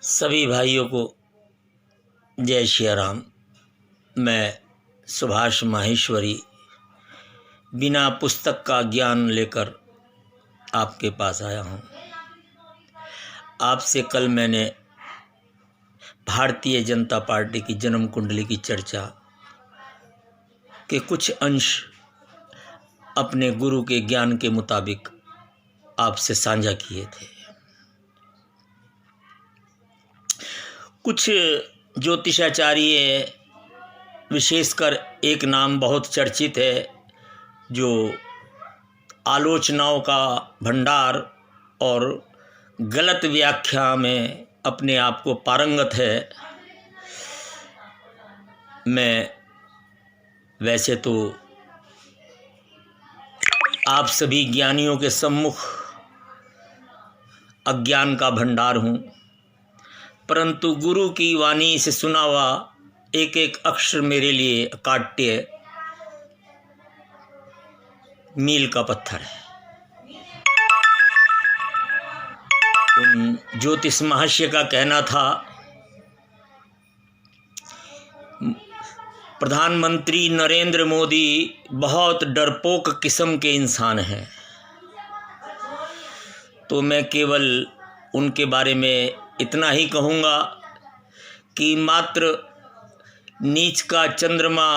सभी भाइयों को जय श्री राम। मैं सुभाष माहेश्वरी बिना पुस्तक का ज्ञान लेकर आपके पास आया हूँ। आपसे कल मैंने भारतीय जनता पार्टी की जन्म कुंडली की चर्चा के कुछ अंश अपने गुरु के ज्ञान के मुताबिक आपसे साझा किए थे। कुछ ज्योतिषाचार्य, विशेषकर एक नाम बहुत चर्चित है जो आलोचनाओं का भंडार और गलत व्याख्या में अपने आप को पारंगत है। मैं वैसे तो आप सभी ज्ञानियों के सम्मुख अज्ञान का भंडार हूँ, परंतु गुरु की वाणी से सुना हुआ एक एक अक्षर मेरे लिए अकाट्य मील का पत्थर है। उन ज्योतिष महर्षि का कहना था, प्रधानमंत्री नरेंद्र मोदी बहुत डरपोक किस्म के इंसान हैं। तो मैं केवल उनके बारे में इतना ही कहूँगा कि मात्र नीच का चंद्रमा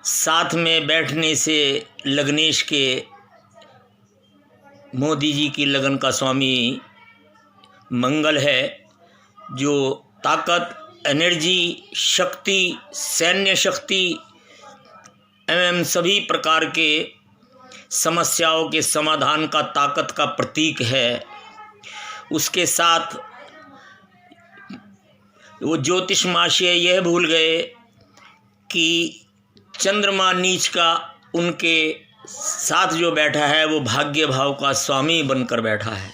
साथ में बैठने से लग्नेश के मोदी जी की लगन का स्वामी मंगल है, जो ताकत, एनर्जी, शक्ति, सैन्य शक्ति एवं सभी प्रकार के समस्याओं के समाधान का ताकत का प्रतीक है। उसके साथ वो ज्योतिष महाशय यह भूल गए कि चंद्रमा नीच का उनके साथ जो बैठा है वो भाग्य भाव का स्वामी बनकर बैठा है।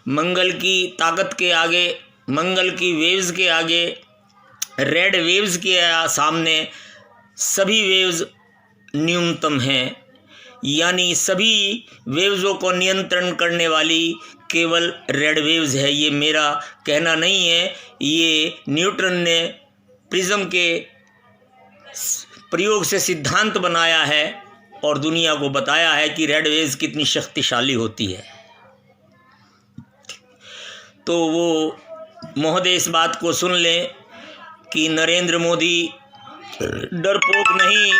मंगल की ताकत के आगे, मंगल की वेव्स के आगे, रेड वेव्स के सामने सभी वेव्स न्यूनतम हैं। यानी सभी वेव्सों को नियंत्रण करने वाली केवल रेड वेव्स है। ये मेरा कहना नहीं है, ये न्यूटन ने प्रिज्म के प्रयोग से सिद्धांत बनाया है और दुनिया को बताया है कि रेड वेव्स कितनी शक्तिशाली होती है। तो वो महोदय इस बात को सुन लें कि नरेंद्र मोदी डरपोक नहीं,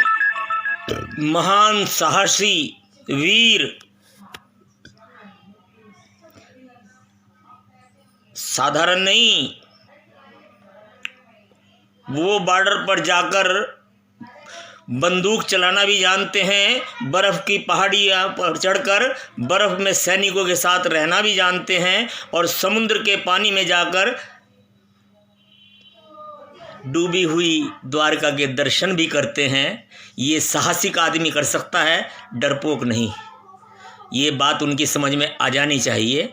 महान साहसी वीर, साधारण नहीं। वो बॉर्डर पर जाकर बंदूक चलाना भी जानते हैं, बर्फ की पहाड़ियां पर चढ़कर बर्फ में सैनिकों के साथ रहना भी जानते हैं और समुद्र के पानी में जाकर डूबी हुई द्वारका के दर्शन भी करते हैं। ये साहसिक आदमी कर सकता है, डरपोक नहीं। ये बात उनकी समझ में आ जानी चाहिए।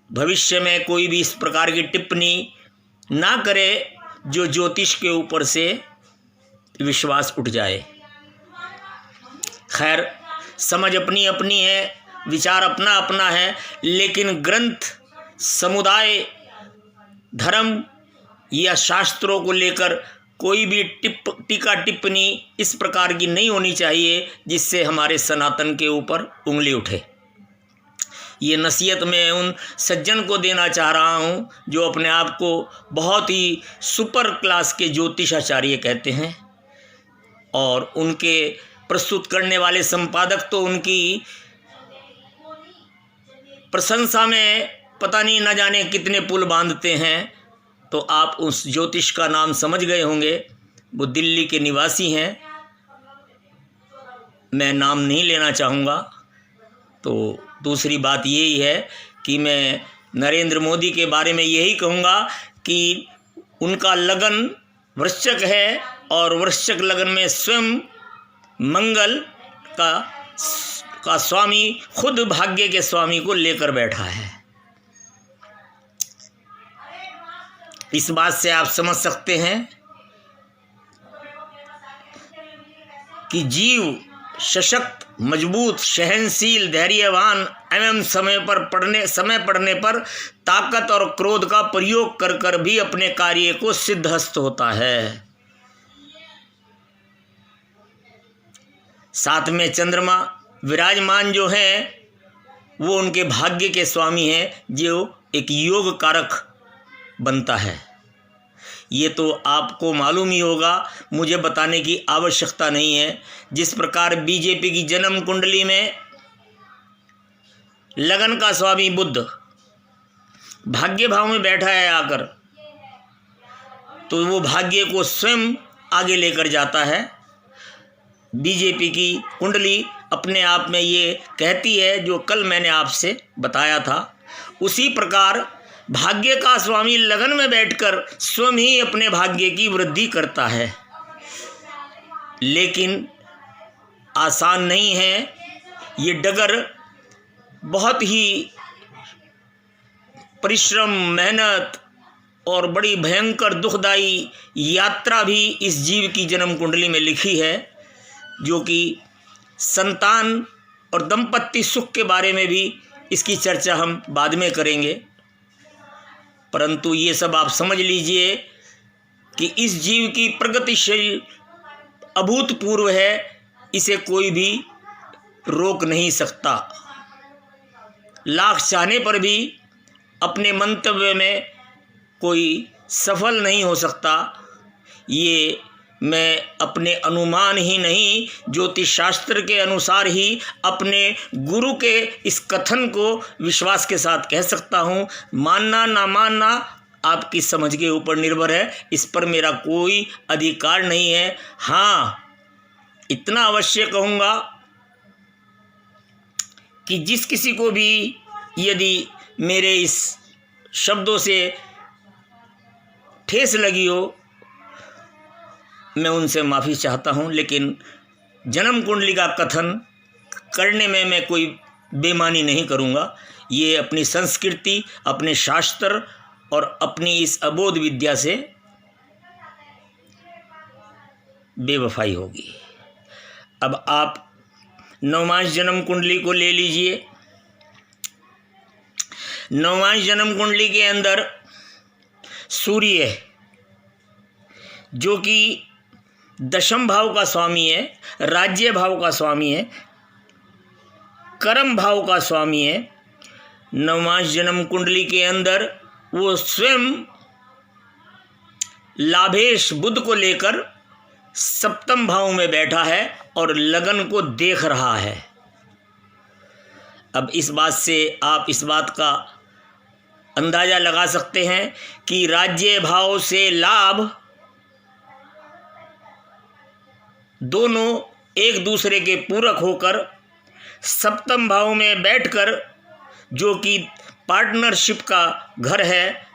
भविष्य में कोई भी इस प्रकार की टिप्पणी ना करे जो ज्योतिष के ऊपर से विश्वास उठ जाए। खैर, समझ अपनी अपनी है, विचार अपना अपना है, लेकिन ग्रंथ, समुदाय, धर्म या शास्त्रों को लेकर कोई भी टीका टिप्पणी इस प्रकार की नहीं होनी चाहिए जिससे हमारे सनातन के ऊपर उंगली उठे। ये नसीहत मैं उन सज्जन को देना चाह रहा हूँ जो अपने आप को बहुत ही सुपर क्लास के ज्योतिषाचार्य कहते हैं और उनके प्रस्तुत करने वाले संपादक तो उनकी प्रशंसा में पता नहीं न जाने कितने पुल बांधते हैं। तो आप उस ज्योतिष का नाम समझ गए होंगे, वो दिल्ली के निवासी हैं। मैं नाम नहीं लेना चाहूँगा। तो दूसरी बात यही है कि मैं नरेंद्र मोदी के बारे में यही कहूँगा कि उनका लगन वृश्चिक है और वृश्चिक लगन में स्वयं मंगल का स्वामी खुद भाग्य के स्वामी को लेकर बैठा है। इस बात से आप समझ सकते हैं कि जीव सशक्त, मजबूत, सहनशील, धैर्यवान एवं समय पड़ने पर ताकत और क्रोध का प्रयोग कर कर भी अपने कार्य को सिद्धहस्त होता है। साथ में चंद्रमा विराजमान जो है वो उनके भाग्य के स्वामी हैं, जो एक योग कारक बनता है। ये तो आपको मालूम ही होगा, मुझे बताने की आवश्यकता नहीं है। जिस प्रकार बीजेपी की जन्म कुंडली में लगन का स्वामी बुध भाग्य भाव में बैठा है आकर, तो वो भाग्य को स्वयं आगे लेकर जाता है। बीजेपी की कुंडली अपने आप में ये कहती है जो कल मैंने आपसे बताया था। उसी प्रकार भाग्य का स्वामी लगन में बैठकर स्वयं ही अपने भाग्य की वृद्धि करता है, लेकिन आसान नहीं है। ये डगर बहुत ही परिश्रम, मेहनत और बड़ी भयंकर दुखदायी यात्रा भी इस जीव की जन्म कुंडली में लिखी है, जो कि संतान और दंपत्ति सुख के बारे में भी इसकी चर्चा हम बाद में करेंगे। परंतु ये सब आप समझ लीजिए कि इस जीव की प्रगतिशील अभूतपूर्व है, इसे कोई भी रोक नहीं सकता। लाख चाहने पर भी अपने मंतव्य में कोई सफल नहीं हो सकता। ये मैं अपने अनुमान ही नहीं, ज्योतिष शास्त्र के अनुसार ही अपने गुरु के इस कथन को विश्वास के साथ कह सकता हूँ। मानना ना मानना आपकी समझ के ऊपर निर्भर है, इस पर मेरा कोई अधिकार नहीं है। हाँ, इतना अवश्य कहूँगा कि जिस किसी को भी यदि मेरे इस शब्दों से ठेस लगी हो, मैं उनसे माफ़ी चाहता हूं, लेकिन जन्म कुंडली का कथन करने में मैं कोई बेईमानी नहीं करूंगा। ये अपनी संस्कृति, अपने शास्त्र और अपनी इस अबोध विद्या से बेवफाई होगी। अब आप नवमांश जन्म कुंडली को ले लीजिए। नवमांश जन्म कुंडली के अंदर सूर्य, जो कि दशम भाव का स्वामी है, राज्य भाव का स्वामी है, कर्म भाव का स्वामी है, नवमांश जन्म कुंडली के अंदर वो स्वयं लाभेश बुध को लेकर सप्तम भाव में बैठा है और लगन को देख रहा है। अब इस बात से आप इस बात का अंदाजा लगा सकते हैं कि राज्य भाव से लाभ दोनों एक दूसरे के पूरक होकर सप्तम भाव में बैठकर, जो कि पार्टनरशिप का घर है,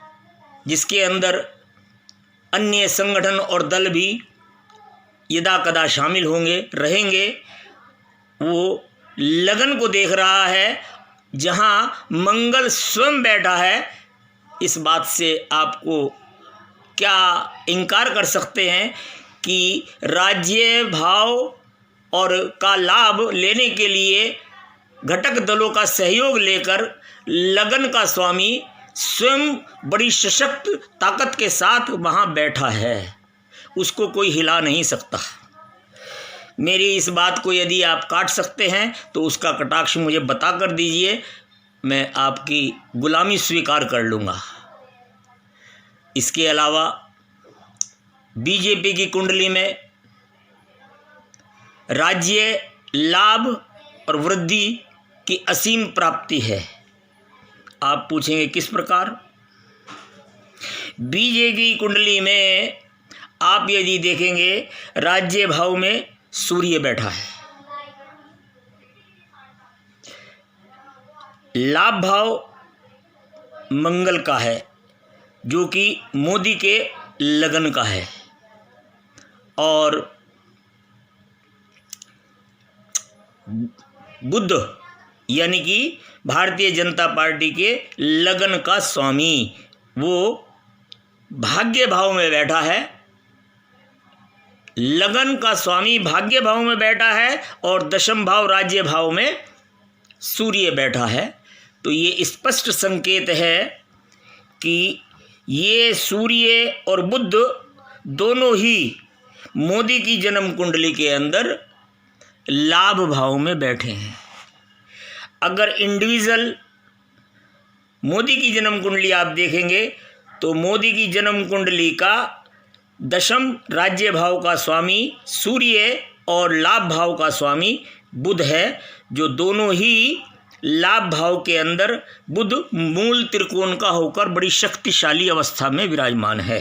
जिसके अंदर अन्य संगठन और दल भी यदा कदा शामिल होंगे रहेंगे, वो लगन को देख रहा है जहां मंगल स्वयं बैठा है। इस बात से आपको क्या इनकार कर सकते हैं कि राज्य भाव और का लाभ लेने के लिए घटक दलों का सहयोग लेकर लगन का स्वामी स्वयं बड़ी सशक्त ताकत के साथ वहाँ बैठा है, उसको कोई हिला नहीं सकता। मेरी इस बात को यदि आप काट सकते हैं तो उसका कटाक्ष मुझे बता कर दीजिए, मैं आपकी गुलामी स्वीकार कर लूँगा। इसके अलावा बीजेपी की कुंडली में राज्य लाभ और वृद्धि की असीम प्राप्ति है। आप पूछेंगे किस प्रकार? बीजेपी की कुंडली में आप यदि देखेंगे, राज्य भाव में सूर्य बैठा है, लाभ भाव मंगल का है, जो कि मोदी के लगन का है, और बुध यानी कि भारतीय जनता पार्टी के लगन का स्वामी वो भाग्य भाव में बैठा है, लगन का स्वामी भाग्य भाव में बैठा है और दशम भाव राज्य भाव में सूर्य बैठा है। तो ये स्पष्ट संकेत है कि ये सूर्य और बुध दोनों ही मोदी की जन्म कुंडली के अंदर लाभ भाव में बैठे हैं। अगर इंडिविजुअल मोदी की जन्म कुंडली आप देखेंगे तो मोदी की जन्म कुंडली का दशम राज्य भाव का स्वामी सूर्य और लाभ भाव का स्वामी बुध है, जो दोनों ही लाभ भाव के अंदर बुध मूल त्रिकोण का होकर बड़ी शक्तिशाली अवस्था में विराजमान है।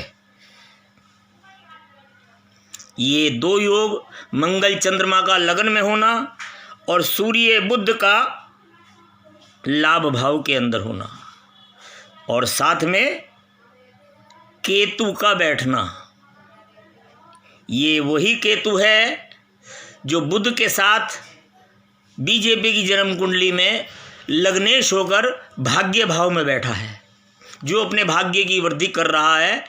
ये दो योग मंगल चंद्रमा का लगन में होना और सूर्य बुध का लाभ भाव के अंदर होना और साथ में केतु का बैठना, ये वही केतु है जो बुध के साथ बीजेपी की जन्म कुंडली में लग्नेश होकर भाग्य भाव में बैठा है, जो अपने भाग्य की वृद्धि कर रहा है।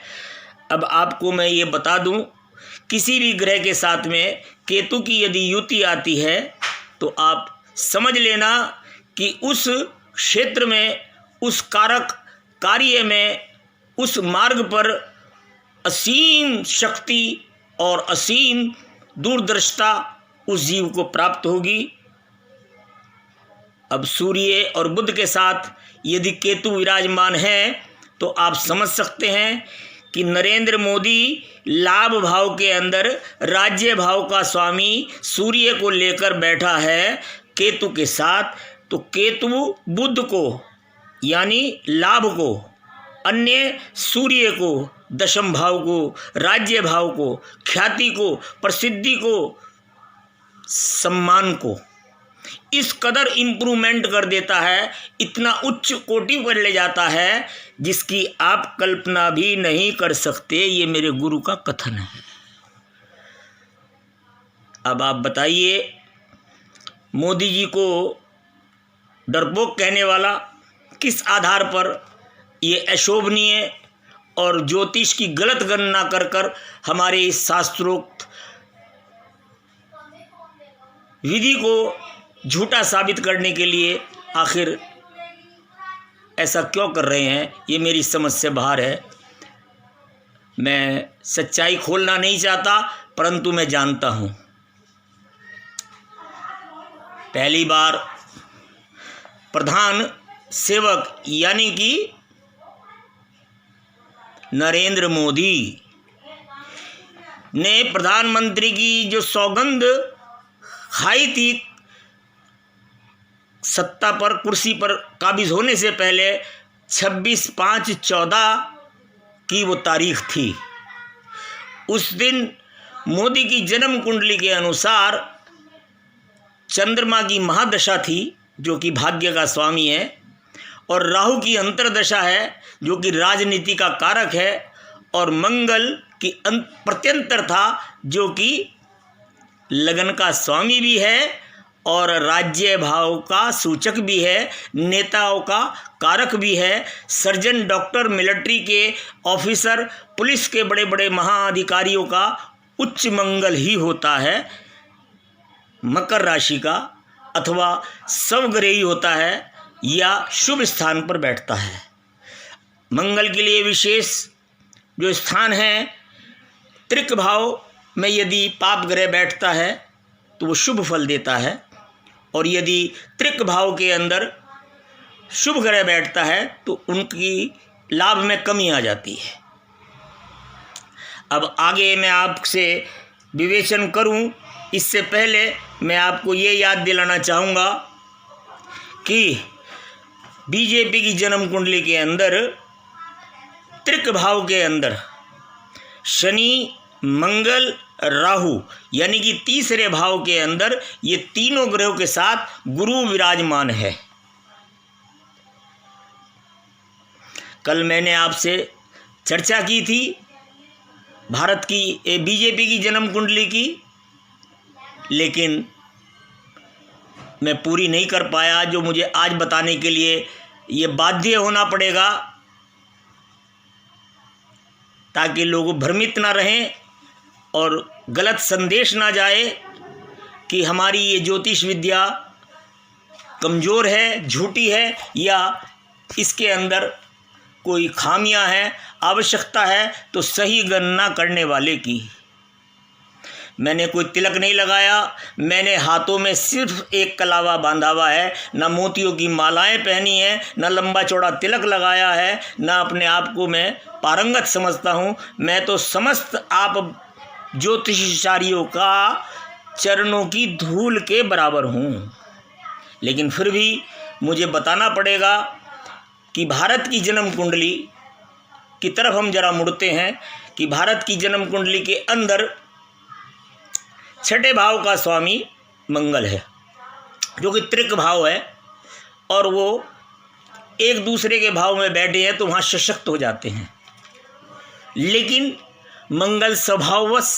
अब आपको मैं ये बता दूं, किसी भी ग्रह के साथ में केतु की यदि युति आती है तो आप समझ लेना कि उस क्षेत्र में, उस कारक कार्य में, उस मार्ग पर असीम शक्ति और असीम दूरदर्शिता उस जीव को प्राप्त होगी। अब सूर्य और बुध के साथ यदि केतु विराजमान है तो आप समझ सकते हैं कि नरेंद्र मोदी लाभ भाव के अंदर राज्य भाव का स्वामी सूर्य को लेकर बैठा है केतु के साथ। तो केतु बुध को यानी लाभ को, अन्य सूर्य को, दशम भाव को, राज्य भाव को, ख्याति को, प्रसिद्धि को, सम्मान को इस कदर इम्प्रूवमेंट कर देता है, इतना उच्च कोटि पर ले जाता है जिसकी आप कल्पना भी नहीं कर सकते। ये मेरे गुरु का कथन है। अब आप बताइए, मोदी जी को डरपोक कहने वाला किस आधार पर ये अशोभनीय और ज्योतिष की गलत गणना कर कर हमारे इस शास्त्रोक्त विधि को झूठा साबित करने के लिए आखिर ऐसा क्यों कर रहे हैं, ये मेरी समझ से बाहर है। मैं सच्चाई खोलना नहीं चाहता, परंतु मैं जानता हूं। पहली बार प्रधान सेवक यानी कि नरेंद्र मोदी ने प्रधानमंत्री की जो सौगंध खाई थी, सत्ता पर, कुर्सी पर काबिज होने से पहले 26/5/14 की वो तारीख थी। उस दिन मोदी की जन्म कुंडली के अनुसार चंद्रमा की महादशा थी जो कि भाग्य का स्वामी है, और राहु की अंतर्दशा है जो कि राजनीति का कारक है, और मंगल की प्रत्यंतर था जो कि लगन का स्वामी भी है और राज्य भाव का सूचक भी है, नेताओं का कारक भी है, सर्जन, डॉक्टर, मिलिट्री के ऑफिसर, पुलिस के बड़े बड़े महाअधिकारियों का उच्च मंगल ही होता है। मकर राशि का अथवा स्वग्रही होता है या शुभ स्थान पर बैठता है। मंगल के लिए विशेष जो स्थान है, त्रिक भाव में यदि पाप ग्रह बैठता है तो वो शुभ फल देता है, और यदि त्रिक भाव के अंदर शुभ ग्रह बैठता है तो उनकी लाभ में कमी आ जाती है। अब आगे मैं आपसे विवेचन करूं, इससे पहले मैं आपको ये याद दिलाना चाहूँगा कि बीजेपी की जन्म कुंडली के अंदर त्रिक भाव के अंदर शनि, मंगल, राहु यानी कि तीसरे भाव के अंदर ये तीनों ग्रहों के साथ गुरु विराजमान है। कल मैंने आपसे चर्चा की थी भारत की बीजेपी की जन्म कुंडली की, लेकिन मैं पूरी नहीं कर पाया, जो मुझे आज बताने के लिए ये बाध्य होना पड़ेगा ताकि लोग भ्रमित ना रहें और गलत संदेश ना जाए कि हमारी ये ज्योतिष विद्या कमज़ोर है, झूठी है, या इसके अंदर कोई खामियां हैं। आवश्यकता है तो सही गणना करने वाले की। मैंने कोई तिलक नहीं लगाया, मैंने हाथों में सिर्फ एक कलावा बांधा हुआ है, ना मोतियों की मालाएं पहनी है, ना लंबा चौड़ा तिलक लगाया है, ना अपने आप को मैं पारंगत समझता हूँ। मैं तो समस्त आप ज्योतिषाचार्यों का चरणों की धूल के बराबर हूँ। लेकिन फिर भी मुझे बताना पड़ेगा कि भारत की जन्म कुंडली की तरफ हम जरा मुड़ते हैं कि भारत की जन्म कुंडली के अंदर छठे भाव का स्वामी मंगल है, जो कि त्रिक भाव है, और वो एक दूसरे के भाव में बैठे हैं तो वहाँ सशक्त हो जाते हैं। लेकिन मंगल स्वभाववश